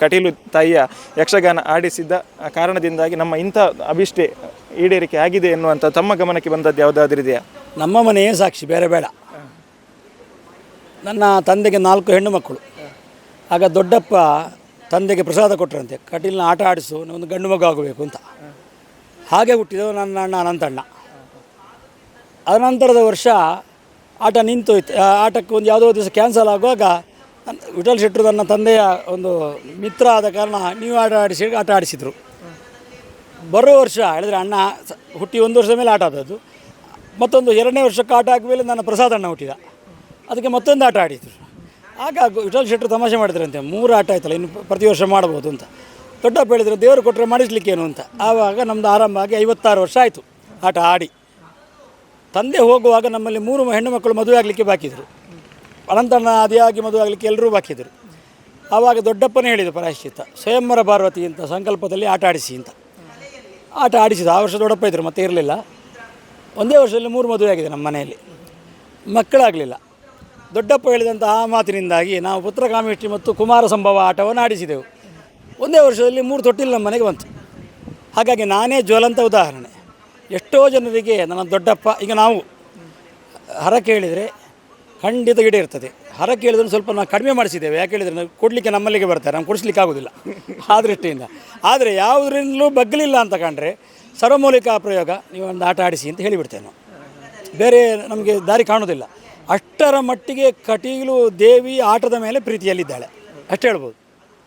ಕಟೀಲು ತಾಯಿಯ ಯಕ್ಷಗಾನ ಆಡಿಸಿದ್ದ ಕಾರಣದಿಂದಾಗಿ ನಮ್ಮ ಇಂಥ ಅಭಿಷ್ಟೆ ಈಡೇರಿಕೆ ಆಗಿದೆ ಎನ್ನುವಂಥ ತಮ್ಮ ಗಮನಕ್ಕೆ ಬಂದದ್ದು ಯಾವುದಾದ್ರೂ ಇದೆಯಾ? ನಮ್ಮ ಮನೆಯೇ ಸಾಕ್ಷಿ, ಬೇರೆ ಬೇಡ. ನನ್ನ ತಂದೆಗೆ 4 ಹೆಣ್ಣು ಮಕ್ಕಳು. ಆಗ ದೊಡ್ಡಪ್ಪ ತಂದೆಗೆ ಪ್ರಸಾದ ಕೊಟ್ಟರಂತೆ, ಕಟೀಲಿನ ಆಟ ಆಡಿಸು, ಒಂದು ಗಂಡು ಮಗು ಆಗಬೇಕು ಅಂತ. ಹಾಗೆ ಹುಟ್ಟಿದವು ನನ್ನ ಅಣ್ಣ ಅನಂತಣ್ಣ. ಅನಂತರದ ವರ್ಷ ಆಟ ನಿಂತೋಯ್ತು. ಆಟಕ್ಕೆ ಒಂದು ಯಾವುದೋ ದಿವಸ ಕ್ಯಾನ್ಸಲ್ ಆಗುವಾಗ ವಿಠಲ್ ಶೆಟ್ಟರು ನನ್ನ ತಂದೆಯ ಒಂದು ಮಿತ್ರ ಆದ ಕಾರಣ ನೀವು ಆಟ ಆಡಿಸಿದರು. ಬರೋ ವರ್ಷ ಹೇಳಿದ್ರೆ ಅಣ್ಣ ಹುಟ್ಟಿ 1 ವರ್ಷದ ಮೇಲೆ ಆಟ ಆದದ್ದು. ಮತ್ತೊಂದು 2ನೇ ವರ್ಷಕ್ಕೆ ಆಟ ಆದ ಮೇಲೆ ನನ್ನ ಪ್ರಸಾದ ಅಣ್ಣ ಹುಟ್ಟಿದ, ಅದಕ್ಕೆ ಮತ್ತೊಂದು ಆಟ ಆಡಿದರು. ಆಗ ವಿಠಲ್ ಶೆಟ್ಟರು ತಮಾಷೆ ಮಾಡಿದ್ರಂತೆ, 3 ಆಟ ಆಯ್ತಲ್ಲ, ಇನ್ನು ಪ್ರತಿ ವರ್ಷ ಮಾಡ್ಬೋದು ಅಂತ. ದೊಡ್ಡಪ್ಪ ಹೇಳಿದ್ರು, ದೇವರು ಕೊಟ್ಟರೆ ಮಾಡಿಸ್ಲಿಕ್ಕೇನು ಅಂತ. ಆವಾಗ ನಮ್ಮದು ಆರಂಭ ಆಗಿ 56 ವರ್ಷ ಆಯಿತು ಆಟ ಆಡಿ. ತಂದೆ ಹೋಗುವಾಗ ನಮ್ಮಲ್ಲಿ 3 ಹೆಣ್ಣು ಮಕ್ಕಳು ಮದುವೆ ಆಗಲಿಕ್ಕೆ ಬಾಕಿದ್ರು. ಅನಂತಣ್ಣ ಅದಿಯಾಗಿ ಮದುವೆ ಆಗಲಿಕ್ಕೆ ಎಲ್ಲರೂ ಬಾಕಿದ್ರು. ಆವಾಗ ದೊಡ್ಡಪ್ಪನೇ ಹೇಳಿದರು ಪ್ರಾಯಶ್ಚಿತ್ತ, ಸ್ವಯಂವರ ಪಾರ್ವತಿ ಅಂತ ಸಂಕಲ್ಪದಲ್ಲಿ ಆಟ ಆಡಿಸಿ ಅಂತ. ಆಟ ಆಡಿಸಿದ. ಆ ವರ್ಷ ದೊಡ್ಡಪ್ಪ ಇದ್ದರು, ಮತ್ತೆ ಇರಲಿಲ್ಲ. ಒಂದೇ ವರ್ಷದಲ್ಲಿ 3 ಮದುವೆ ಆಗಿದೆ ನಮ್ಮ ಮನೆಯಲ್ಲಿ, ಮಕ್ಕಳಾಗಲಿಲ್ಲ. ದೊಡ್ಡಪ್ಪ ಹೇಳಿದಂಥ ಆ ಮಾತಿನಿಂದಾಗಿ ನಾವು ಪುತ್ರಕಾಮೇಷ್ಟಿ ಮತ್ತು ಕುಮಾರ ಸಂಭವ ಆಟವನ್ನು ಆಡಿಸಿದೆವು. ಒಂದೇ ವರ್ಷದಲ್ಲಿ 3 ತೊಟ್ಟಿಲು ನಮ್ಮ ಮನೆಗೆ ಬಂತು. ಹಾಗಾಗಿ ನಾನೇ ಜ್ವಲಂತ ಉದಾಹರಣೆ. ಎಷ್ಟೋ ಜನರಿಗೆ ನನ್ನ ದೊಡ್ಡಪ್ಪ, ಈಗ ನಾವು ಹರ ಕೇಳಿದರೆ ಖಂಡಿತ ಗಿಡ ಇರ್ತದೆ. ಹರ ಕೇಳಿದ್ರೆ ಸ್ವಲ್ಪ ನಾವು ಕಡಿಮೆ ಮಾಡಿಸಿದ್ದೇವೆ. ಯಾಕೆ ಹೇಳಿದರೆ ನಾವು ಕೊಡಲಿಕ್ಕೆ ನಮ್ಮಲ್ಲಿಗೆ ಬರ್ತಾರೆ, ನಾವು ಕೊಡಿಸ್ಲಿಕ್ಕೆ ಆಗೋದಿಲ್ಲ ಆ ದೃಷ್ಟಿಯಿಂದ. ಆದರೆ ಯಾವುದರಿಂದಲೂ ಬಗ್ಗಲಿಲ್ಲ ಅಂತ ಕಂಡ್ರೆ ಸರ್ವಮೂಲಿಕ ಪ್ರಯೋಗ, ನೀವು ಒಂದು ಆಟ ಆಡಿಸಿ ಅಂತ ಹೇಳಿಬಿಡ್ತೇವೆ ನಾವು. ಬೇರೆ ನಮಗೆ ದಾರಿ ಕಾಣೋದಿಲ್ಲ. ಅಷ್ಟರ ಮಟ್ಟಿಗೆ ಕಟೀಲು ದೇವಿ ಆಟದ ಮೇಲೆ ಪ್ರೀತಿಯಲ್ಲಿದ್ದಾಳೆ, ಅಷ್ಟೇ ಹೇಳ್ಬೋದು.